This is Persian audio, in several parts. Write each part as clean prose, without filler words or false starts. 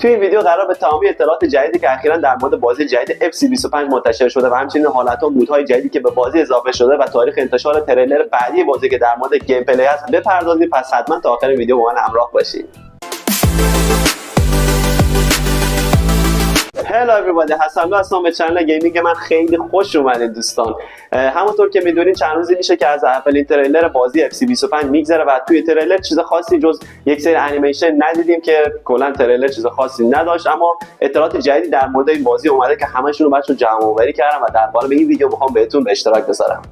توی این ویدیو قرار به تمامی اطلاعات جدیدی که اخیراً در مورد بازی جدید FC25 منتشر شده و همچنین حالت‌ها و مودهای جدیدی که به بازی اضافه شده و تاریخ انتشار تریلر بعدی بازی که در مورد گیم پلی است بپردازیم. پس حتما تا آخر ویدیو با من همراه باشید. هلو everybody، حسن هستم. به چنل گیمینگ من خیلی خوش اومدید دوستان. همونطور که میدونید چند روزی میشه که از اولین تریلر بازی FC25 میگذره و توی تریلر چیز خاصی جز یک سری انیمیشن ندیدیم که کلا تریلر چیز خاصی نداشت، اما اطلاعات جدیدی در مورد این بازی اومده که همشون رو بچه‌ها جمع آوری کردم و در قالب این ویدیو میخوام بهتون به اشتراک بذارم.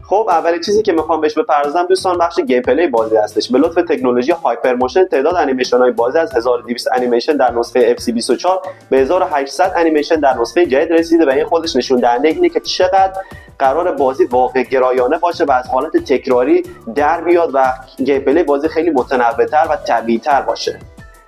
خب اولین چیزی که میخوام بهش بپردازم دوستان بخش گیم پلی بازی هستش. به لطف تکنولوژی هایپر موشن تعداد انیمیشن های بازی از 1200 انیمیشن در نسخه FC24 به 1800 انیمیشن در نسخه جدید رسیده و این خودش نشون دهنده اینه که چقدر قرار بازی واقع گرایانه باشه و از حالت تکراری در بیاد و گیم پلی بازی خیلی متنوع‌تر و طبیعی‌تر باشه.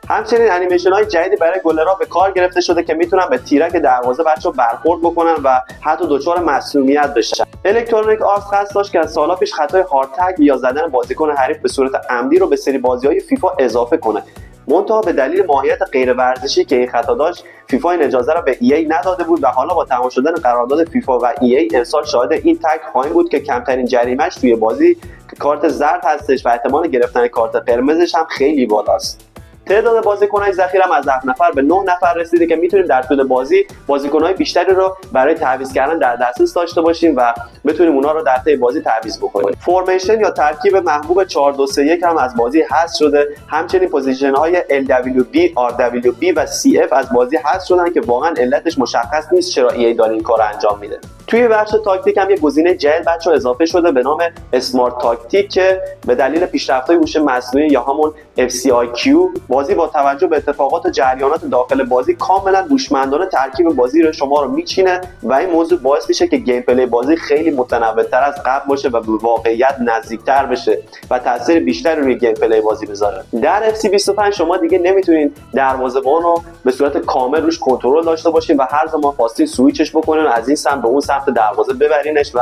همچنین انیمیشن های جدیدی برای گلرها به کار گرفته شده که میتونن به تیرک دروازه بچه‌ها برخورد بکنن و حتی دچار معصومیت بشن. الکترونیک آرتس قصد داشت که از سال‌ها پیش خطای هارد تگ یا زدن بازیکن حریف به صورت عمدی رو به سری بازی‌های فیفا اضافه کنه. منتها به دلیل ماهیت غیر ورزشی که این خطا داشت، فیفا این اجازه را به EA نداده بود و حالا با تمام شدن قرارداد فیفا و EA امسال شاهد این تگ خواهیم بود که کمترین جریمه‌اش توی بازی کارت زرد هستش و احتمال گرفتن کارت قرمزش هم خیلی بالاست. تعداد بازیکن‌های ذخیره هم از 7 نفر به 9 نفر رسیده که میتونیم در طول بازی بازیکن‌های بیشتری رو برای تعویض کردن در دسترس داشته باشیم و بتونیم اونها رو در طی بازی تعویض بکنیم. فرمیشن یا ترکیب محبوب 4-2-3-1 هم از بازی حذف شده. همچنین پوزیشن‌های LWB، RWB و CF از بازی حذف شدن که واقعا علتش مشخص نیست چرا EA داره این کارو انجام میده. توی بخش تاکتیک هم یه گزینه جدید بچه‌ها اضافه شده به نام اسمارت تاکتیک که به دلیل پیشرفت‌های هوش مصنوعی یا همون FCIQ بازی با توجه به اتفاقات و جریانات داخل بازی کاملا هوشمندانه ترکیب بازی رو شما رو میچینه و این موضوع باعث میشه که گیم پلی بازی خیلی متنوع‌تر از قبل باشه و به واقعیت نزدیکتر بشه و تاثیر بیشتری روی گیم پلی بازی بذاره. در FC25 شما دیگه نمیتونید دروازه‌بان رو به صورت کامل روش کنترل داشته باشین و هر زمان خواستین سویچش بکنین از این سمت به اون سمت دروازه ببرینش و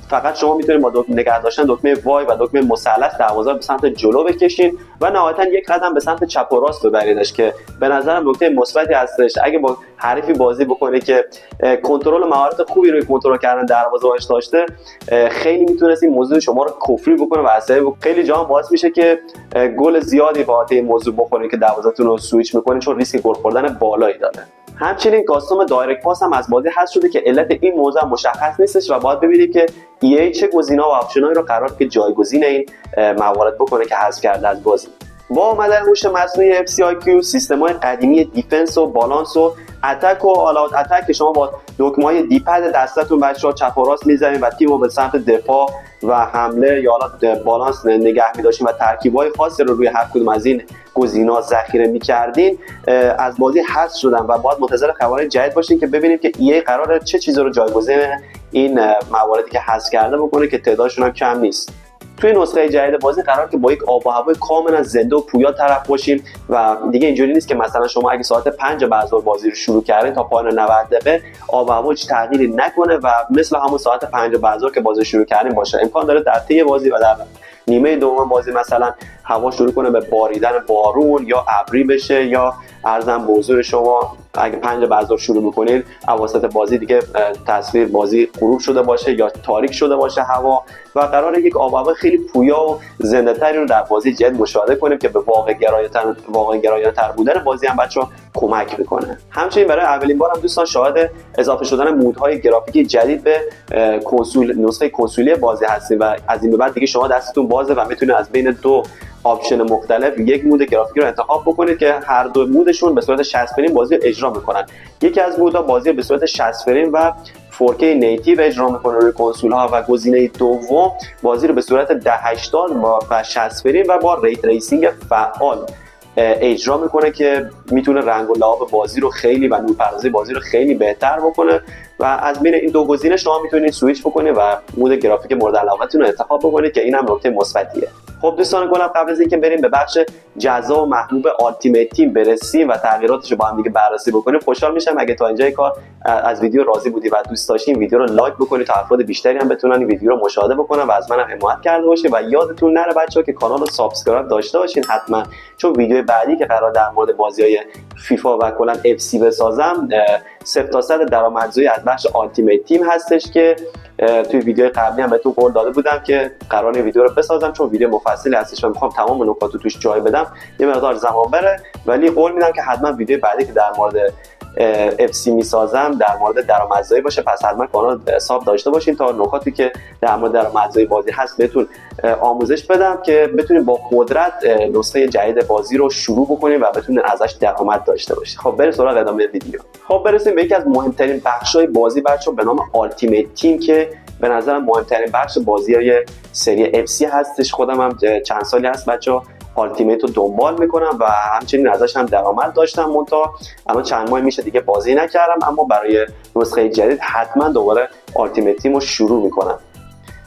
فقط شما میتونید با نگه داشتن دکمه وای و دکمه مثلث دروازه رو به سمت جلو بکشین و نهایتا یک قدم به سمت چپ و راست ببرینش که به نظرم نکته مثبتی هستش. اگه با حریفی بازی بکنه که کنترل مهارت خوبی روی کنترل کردن دروازه باش داشته، خیلی میتونست این موضوع شما رو کفری بکنه و عصبی خیلی جا باعث میشه که گل زیادی با این موضوع بخورین که دروازه‌تون رو سویچ میکنین چون ریسک گل خوردن بالایی داره. همچنین کاستوم دایرکت پاس هم از بازی حذف شده که علت این موضوع مشخص نیستش و باید ببینیم که EA چه گزینه‌ها و آپشنایی رو قرار که جایگزین این موارد بکنه که حذف کرده از بازی. با اومدن هوش مصنوعی FCIQ سیستم‌های قدیمی دیفنس و بالانس و اتک و آلات اتک که شما با دکمه‌های دیپد دستتون بچه‌ها چپ و راست می‌زنید و تیمو به سمت دفاع و حمله یا بالانس نگه می‌داشتین و ترکیب‌های خاصی رو روی هر کدوم از این گزینه‌ها ذخیره می‌کردین از بازی حذف شدن و باید منتظر خبرهای جدید باشین که ببینیم که EA قراره چه چیزی رو جایگزین این مواردی که حذف کرده بکنه که تعدادشون هم کم نیست. توی نسخه جدید بازی قرار که با یک آب و هوای کاملا زنده و پویا طرف باشیم و دیگه اینجوری نیست که مثلا شما اگه ساعت 5 بعد از ظهر بازی رو شروع کردین تا پایان 90 دقیقه آب و هوا هیچ تغییری نکنه و مثل همون ساعت 5 بعد از ظهر که بازی شروع کردین باشه. امکان داره در طی بازی و در نیمه دوم بازی مثلا هوا شروع کنه به باریدن بارون یا ابری بشه یا ارزم به حضور شما اگه 5 بعد از ظهر شروع می‌کنید اواسط بازی دیگه تصویر بازی غروب شده باشه یا تاریک شده باشه هوا و قراره یک آب و هوا خیلی پویا و زنده‌تری رو در بازی جدید مشاهده کنیم که به واقع گرایانه‌تر بودن بازی هم بچه‌ها کمک میکنه. همچنین برای اولین بار هم دوستان شاهد اضافه شدن مودهای گرافیکی جدید به نسخه کنسولی بازی هستیم و از این به بعد دیگه شما دستتون بازه و میتونید از بین دو آپشن مختلف یک مود گرافیکی رو انتخاب بکنید که هر دو مودشون به صورت 60 فریم بازی رو اجرا میکنن. یکی از مودها بازی به صورت 60 فریم و 4K نیتیو اجرا میکنه روی کنسول ها و گزینه دوم بازی رو به صورت 1080 و 60 فریم و با ری تریسینگ فعال اجرا میکنه که میتونه رنگ و لعاب بازی رو خیلی و نورپردازی بازی رو خیلی بهتر بکنه و از بین این دو گزینه شما میتونید سویچ بکنید و مود گرافیک مورد علاقتون رو انتخاب بکنید که این هم نکته مثبتیه. خب دوستان گلم، قبل از اینکه بریم به بخش جذاب و محبوب التیمیت تیم برسیم و تغییراتش رو با هم دیگه بررسی بکنیم، خوشحال میشم اگه تا اینجای کار از ویدیو راضی بودی و دوست داشتین ویدیو رو لایک بکنید تا افراد بیشتری هم بتونن این ویدیو رو مشاهده بکنن و از منم حمایت کرده باشین. و یادتون نره بچه‌ها که کانال رو سابسکرایب داشته باشین حتما، چون ویدیو بعدی که قرار در مورد بازی‌های فیفا و کلا اف سی بسازم 0 تا 100 درآمدزایی از بخش التیمیت تیم هستش که توی ویدیو قبلی هم بهتون قول داده بودم که قراره ویدیو رو بسازم، چون ویدیو مفصلی هستش و میخوام تمام نکات رو توش جای بدم، یه مقدار زمان بره، ولی قول میدم که حتما ویدیو بعدی که در مورد اف سی میسازم در مورد درآمدزایی باشه. پس حتما کانال ساب داشته باشین تا نکاتی که در مورد درآمدزایی بازی هست بهتون آموزش بدم که بتونید با قدرت نسخه جدید بازی رو شروع بکنید و بتونید ازش درآمد داشته باشید. خب بریم سراغ ادامه ویدیو. خب برسیم به یکی از مهمترین بخش‌های بازی بچه‌ها به نام التیمیت تیم که به نظرم مهمترین بخش بازی‌های سری اف سی هستش. خودم هم چند سالی هست بچه‌ها التیمیت رو دنبال میکنم و همچنین ازش هم درآمد داشتم، منتها الان چند ماه میشه دیگه بازی نکردم، اما برای نسخه جدید حتما دوباره التیمیت تیم رو شروع میکنم.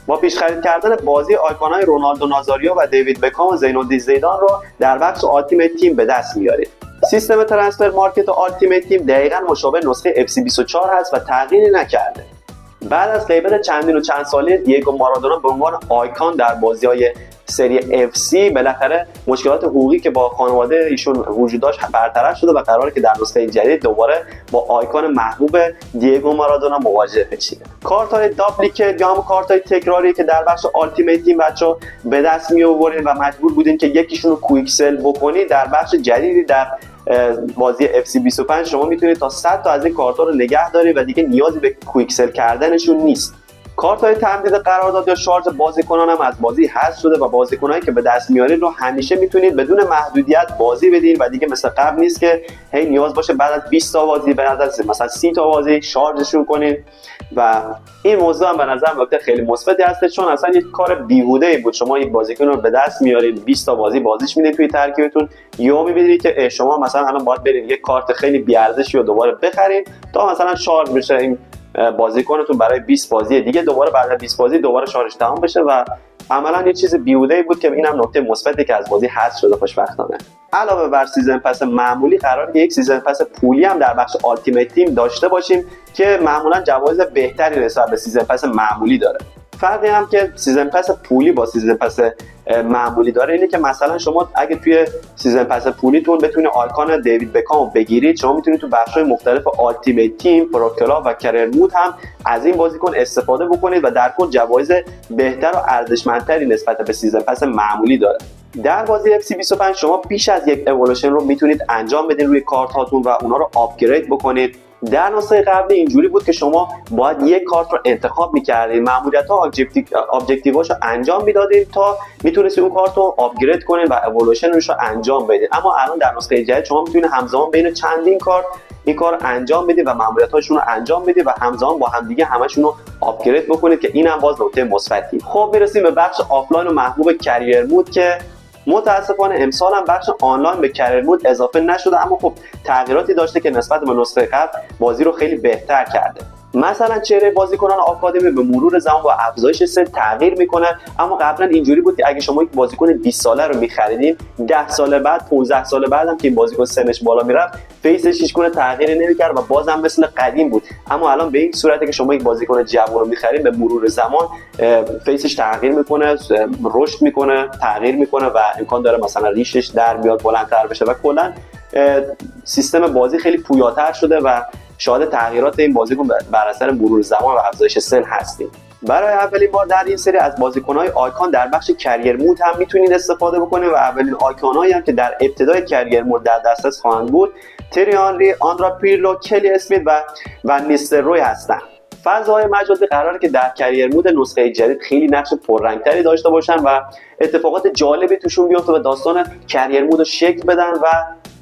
با پیش خرید کردن بازی آیکون‌های رونالدو نازاریو و دیوید بکام و زین‌الدین زیدان رو در بخش التیمیت تیم به دست میارید. سیستم ترانسفر مارکت التیمیت تیم دقیقاً مشابه نسخه اف سی 24 هست و تغییری نکرده. بعد از غیبت چندین ساله دیگو مارادونا به عنوان آیکون در بازی‌های سری اف سی بالاخره مشکلات حقوقی که با خانواده ایشون وجود داشت برطرف شده و قراره که در نسخه جدید دوباره با آیکون محبوب دیگو مارادونا مواجه بشید. کارت‌های داپلیکیت یا هم کارت‌های تکراری که در بخش التیمیت تیم بچه‌ها به دست می‌آورید و مجبور بودین که یکیشون رو کویکسل بکنید، در بخش جدیدی در بازی اف سی 25 شما میتونید تا 100 تا از این کارت‌ها رو نگه دارید و دیگه نیازی به کویکسل کردنشون نیست. کارت‌های تمدید قرارداد یا شارژ بازیکنان هم از بازی حذف شده و بازیکنایی که به دست میارید رو همیشه میتونید بدون محدودیت بازی بدین و دیگه مثل قبل نیست که هی نیاز باشه بعد از 20 تا بازی به نظر مثلا 30 تا بازی شارژشون کنین. و این موضوع هم به نظر نکته خیلی مثبتی هست، چون اصلا یک کار بیهوده‌ای بود شما یک بازیکن رو به دست میارید 20 تا بازی بازیش میدید توی ترکیبتون، یا میبینید که شما مثلا الان باید برید یک کارت خیلی بی‌ارزشی رو دوباره بخرید تا مثلا شارژ بشه این بازیکنتون برای 20 بازی دیگه، دوباره بعد از 20 بازی دوباره شارژ تمام بشه و عملا یه چیز بیهوده‌ای بود که اینم نکته مثبتی که از بازی حذف شده خوشبختانه. علاوه بر سیزن پس معمولی قراره که یک سیزن پس پولی هم در بخش التیمیت تیم داشته باشیم که معمولا جوایز بهتری نسبت به سیزن پس معمولی داره. فرقی هم که سیزن پس پولی با سیزن پس معمولی داره اینه که مثلا شما اگه توی سیزن پس پولیتون بتونید آیکون دیوید بکام بگیرید، شما میتونید تو بخش‌های مختلف التیمیت تیم، پرو کلاب و کریر مود هم از این بازیکن استفاده بکنید و در کل جوایز بهتر و ارزشمندتری نسبت به سیزن پس معمولی داره. در بازی اف سی 25 شما بیش از یک اِوولوشن رو میتونید انجام بدین روی کارت هاتون و اونا رو آپگرید بکنید. در نسخه قبلی اینجوری بود که شما باید یک کارت رو انتخاب می‌کردید، مأموریت‌ها ابجکتیوهاشو انجام میدادید تا میتونستید اون کارت رو آپگرید کنید و اِوولوشنش رو انجام بدید. اما الان در نسخه جدید شما میتونید همزمان بین چندین کارت این کار رو انجام بدید و مأموریت‌هاشون رو انجام بدید و همزمان با همدیگه همشون رو آپگرید بکنید که اینم باز نکته مثبتی. خب میرسیم به بخش آفلاین و محبوب کریر مود که متاسفانه امسال هم بخش آنلاین به کریر مود اضافه نشده، اما خب تغییراتی داشته که نسبت به نسخه قبل بازی رو خیلی بهتر کرده. مثلا چهره بازیکنان آکادمی به مرور زمان با افزایش سن تغییر میکنه، اما قبلا اینجوری بود که اگه شما یک بازیکن 20 ساله رو میخریدین 10 سال بعد 15 سال بعد هم که این بازیکن سنش بالا میرفت فیسش هیچ گونه تغییری نمیکرد و بازم مثل قدیم بود. اما الان به این صورته که شما یک بازیکن جوان رو میخرید به مرور زمان فیسش تغییر میکنه، رشد میکنه، تغییر میکنه و امکان داره مثلا ریشش در بیاد، بلندتر بشه و کلا سیستم بازی خیلی پویاتر شده و شاهد تغییرات این بازیکن بر اثر مرور زمان و افزایش سن هستیم. برای اولین بار در این سری از بازیکن‌های آیکون در بخش کریر مود هم میتونید استفاده بکنید و اولین آیکون‌هایی هم که در ابتدای کریر مود در دسترس خواهند بود تری آنری، آندرا پیرلو، کلی اسمیت و نیستر روی هستند. فضاهای مجازی قراره که در کریر مود نسخه جدید خیلی نقش پررنگتری داشته باشن و اتفاقات جالبی توشون بیفته و داستان کریر مود رو شکل بدن و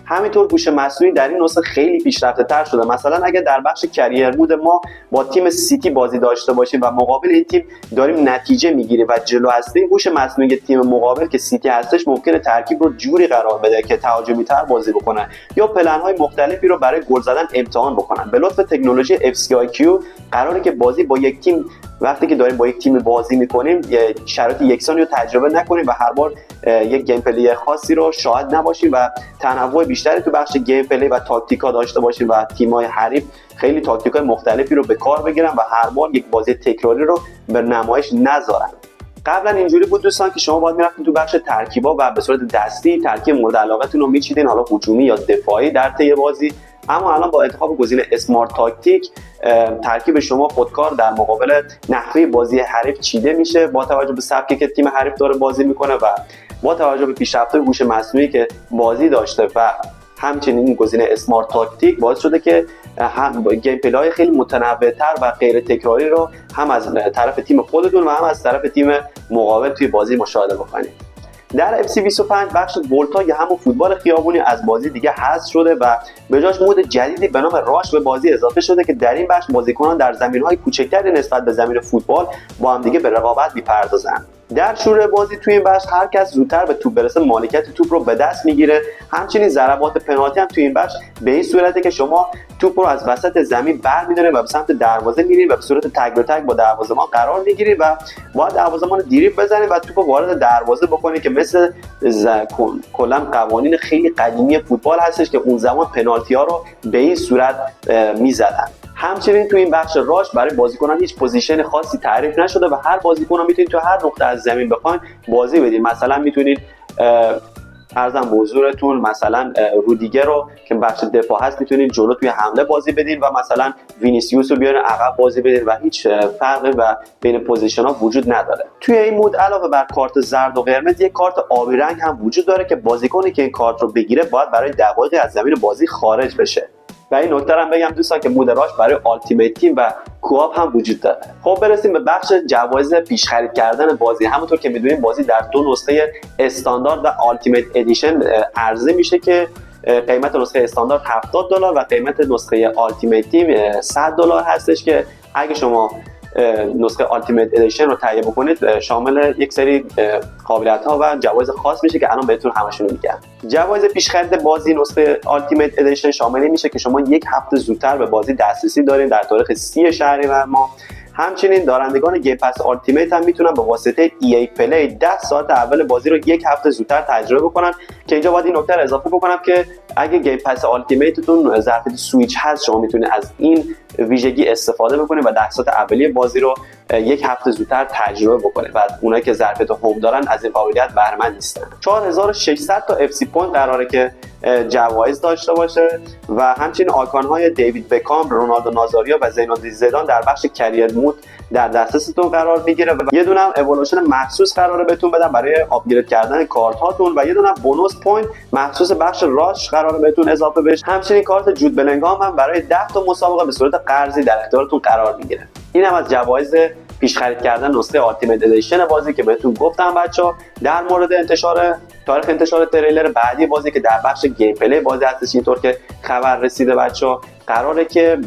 همینطور هوش مصنوعی در این نسخه خیلی پیشرفته تر شده. مثلا اگه در بخش کریر مود ما با تیم سیتی بازی داشته باشیم و مقابل این تیم داریم نتیجه میگیریم و جلو هستیم، هوش مصنوعی تیم مقابل که سیتی هستش ممکنه ترکیب رو جوری قرار بده که تهاجمی تر بازی بکنن یا پلن های مختلفی رو برای گل زدن امتحان بکنن. به لطف تکنولوژی FCIQ قراره که بازی با یک تیم وقتی که داریم با یک تیم بازی میکنیم شرایط یکسانی رو تجربه نکنیم و هر بار یک گیم پلی خاصی رو شاهد نباشیم و تنوع بیشتری تو بخش گیم پلی و تاکتیکا داشته باشیم و تیم‌های حریف خیلی تاکتیک‌های مختلفی رو به کار بگیرن و هر بار یک بازی تکراری رو به نمایش نذارن. قبلا اینجوری بود دوستان که شما باید میرفتین تو بخش ترکیبا و به صورت دستی ترکیب مورد علاقتون رو میچیدین، حالا هجومی یا دفاعی در طی بازی. اما الان با انتخاب گزینه اسمارت تاکتیک ترکیب شما خودکار در مقابل نحوه بازی حریف چیده میشه با توجه به سبکی که تیم حریف داره بازی میکنه و با توجه به پیشرفت‌های هوش مصنوعی که بازی داشته و همچنین این گزینه اسمارت تاکتیک باعث شده که هم گیم پلی خیلی متنوع‌تر و غیر تکراری رو هم از طرف تیم خودتون و هم از طرف تیم مقابل توی بازی مشاهده بکنید. در FC25 بخش ولتا یا همون فوتبال خیابونی از بازی دیگه حذف شده و به جاش مود جدیدی به نام راش به بازی اضافه شده که در این بخش بازیکنان در زمین‌های کوچکتری نسبت به زمین فوتبال با هم دیگه به رقابت می‌پردازند. در شروع بازی توی این بخش هر کس زودتر به توپ برسه مالکیت توپ رو به دست میگیره. همچنین ضربات پنالتی هم توی این بخش به این صورته که شما توپ رو از وسط زمین برمی‌دارید و به سمت دروازه میرید و به صورت تگ به تگ با دروازه‌بان قرار میگیرید و با دروازه‌بان دریبل بزنید و توپ رو وارد دروازه بکنید که مثل کلا قوانین خیلی قدیمی فوتبال هستش که اون زمان پنالتی ها رو به این صورت میزدن. همچنین تو این بخش راش برای بازیکنان هیچ پوزیشن خاصی تعریف نشده و هر بازیکن رو میتونید تو هر نقطه از زمین بخواید بازی بدید. مثلا میتونید ارزم به حضورتون مثلا رودیگر رو که بخش دفاع هست میتونید جلو توی حمله بازی بدین و مثلا وینیسیوس رو بیارین عقب بازی بدین و هیچ فرقی و بین پوزیشن ها وجود نداره. توی این مود علاوه بر کارت زرد و قرمز یک کارت آبی رنگ هم وجود داره که بازیکنی که این کارت رو بگیره باید برای دقایقی از زمین بازی خارج بشه. و این نکته هم بگم دوستان که مود راش برای التیمیت تیم و کوآپ هم وجود داره. خب برسیم به بخش جوایز پیش خرید کردن بازی. همونطور که میدونید بازی در دو نسخه استاندارد و التیمیت ادیشن عرضه میشه که قیمت نسخه استاندارد $70 و قیمت نسخه التیمیت تیم $100 هستش که اگه شما نسخه التیمیت ادیشن رو تهیه بکنید شامل یک سری قابلیت‌ها و جوایز خاص میشه که الان بهتون همشون رو میگم. جوایز پیش خرید بازی نسخه التیمیت ادیشن شامل میشه که شما یک هفته زودتر به بازی دسترسی دارین در تاریخ 30 شهریور ماه. همچنین دارندگان گیم پس التیمیت هم میتونن به واسطه EA پلی 10 ساعت اول بازی رو یک هفته زودتر تجربه بکنن که اینجا باید این نکته رو اضافه بکنم که اگه گیم پس التیمیتتون ظرفیت سویچ هست شما میتونید از این ویژگی استفاده بکنید و 10 ساعت اولیه بازی رو یک هفته زودتر تجربه بکنید و اونایی که ظرفیت هوم دارن از این قابلیت بهره مند نیستن. 4600 تا FC پوینت قراره که جوایز داشته باشه و همچنین آیکون‌های دیوید بکام، رونالدو نازاریو و زین الدین زیدان در بخش کریر مود در دسترستون قرار میگیره و یه دونه هم اِوولوشن مخصوص قراره بهتون بدن برای آپگرید کردن کارت هاتون و یه دونه بونوس پوینت مخصوص بخش راش قراره بهتون اضافه بشه. همچنین کارت جود بلینگهام هم برای 10 تا مسابقه به صورت قرضی در اختیارتون قرار میگیره. این هم از جوایز پیش خرید کردن نسخه التیمیت ادیشن بازی که بهتون گفتم بچه‌ها. در مورد تاریخ انتشار تریلر بعدی بازی که در بخش گیم پلی بازی هستش اینطور که خبر رسیده بچه‌ها قراره که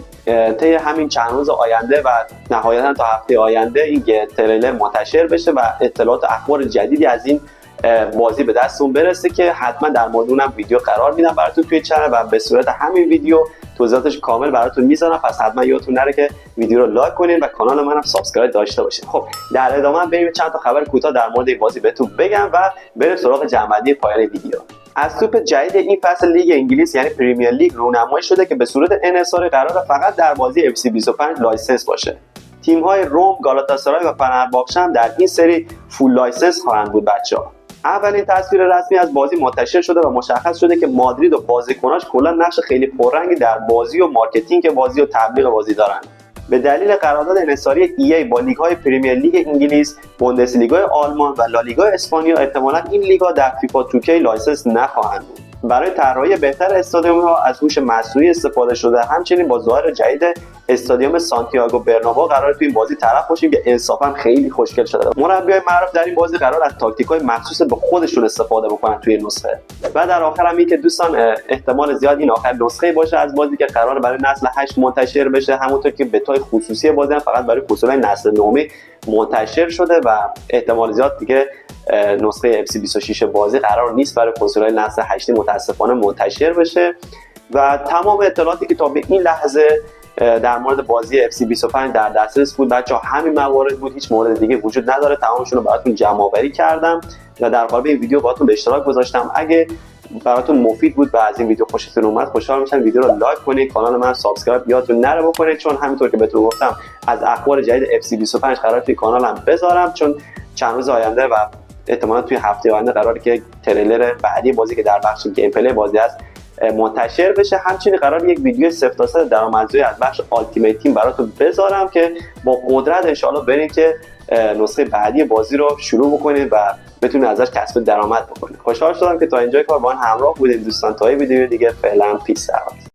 طی همین چند روز آینده و نهایتاً تا هفته آینده این تریلر منتشر بشه و اطلاعات اخبار جدیدی از این بازی به دستون برسه که حتما در مورد اونم ویدیو قرار میدم براتون توی چنل و به صورت همین ویدیو توضیحاتش کامل براتون میذارم. پس حتما یادتون نره که ویدیو رو لایک کنین و کانال منم سابسکرایب داشته باشین. خب در ادامه بریم چند تا خبر کوتاه در مورد این بازی بهتون بگم و بریم سراغ جمع‌بندی پایان ویدیو. از توپ جدید این فصل لیگ انگلیس یعنی پریمیر لیگ رونمایی شده که به صورت انحصاری قرار فقط در بازی FC25 لایسنس باشه. تیم‌های روم، گالاتاسارای و فنرباغچه هم در این سری فول لایسنس خواهند بود بچه‌ها. اولین تصویر رسمی از بازی منتشر شده و مشخص شده که مادرید و بازیکناش کلا نقش خیلی پررنگی در بازی و مارکتینگ بازی و تبلیغ بازی دارن. به دلیل قرارداد انحصاری EA با لیگ‌های پریمیر لیگ انگلیس، بوندسلیگای آلمان و لالیگا اسپانیا احتمالاً این لیگ‌ها در فیفا 2K لایسنس نخواهند بود. برای طراحی بهتر استادیوم‌ها از هوش مصنوعی استفاده شده. همچنین با ظاهر جدید استادیوم سانتیاگو برنابئو قرار تو این بازی طرف باشیم که انصافا خیلی خوشگل شده. مربیای معروف در این بازی قرار از تاکتیک‌های مخصوص به خودشون استفاده بکنن توی نسخه. و در آخر هم این که دوستان احتمال زیاد این آخر نسخه باشه از بازی که قرار برای نسل 8 منتشر بشه، همونطور که بتای خصوصی بازی هم فقط برای فصولای نسل 9 منتشر شده و احتمال زیاد دیگه نسخه FC26 بازی قرار نیست برای فصولای نسل 8 متاسفانه منتشر بشه. و تمام اطلاعاتی که تا به این لحظه در مورد بازی FC25 در دسترس بود بچه‌ها. همین موارد بود، هیچ مورد دیگه وجود نداره. تمامشون رو براتون جمع آوری کردم و در قالب این ویدیو باهاتون به اشتراک گذاشتم. اگه براتون مفید بود و از این ویدیو خوشتون اومد، خوشحال میشم ویدیو رو لایک کنید، کانال من سابسکرایب یادتون نره بکنید، چون همینطور که بهتون گفتم از اخبار جدید FC25 قراره توی کانالم بذارم، چون چند روز آینده و احتمالاً توی هفته آینده قراره که تریلر بعدی بازی که در بخش گیم پلی بازی است منتشر بشه. همچنین قرار یک ویدیو 0 تا 100 درآمدزایی از بخش آلتیمیت تیم براتون بذارم که با قدرت ان شاءالله برید که نسخه بعدی بازی رو شروع بکنید و بتونید ازش کسب درآمد بکنید. خوشحال شدم که تا اینجای کار با من همراه بودید دوستان. تا ویدیو دیگه فعلا پیس.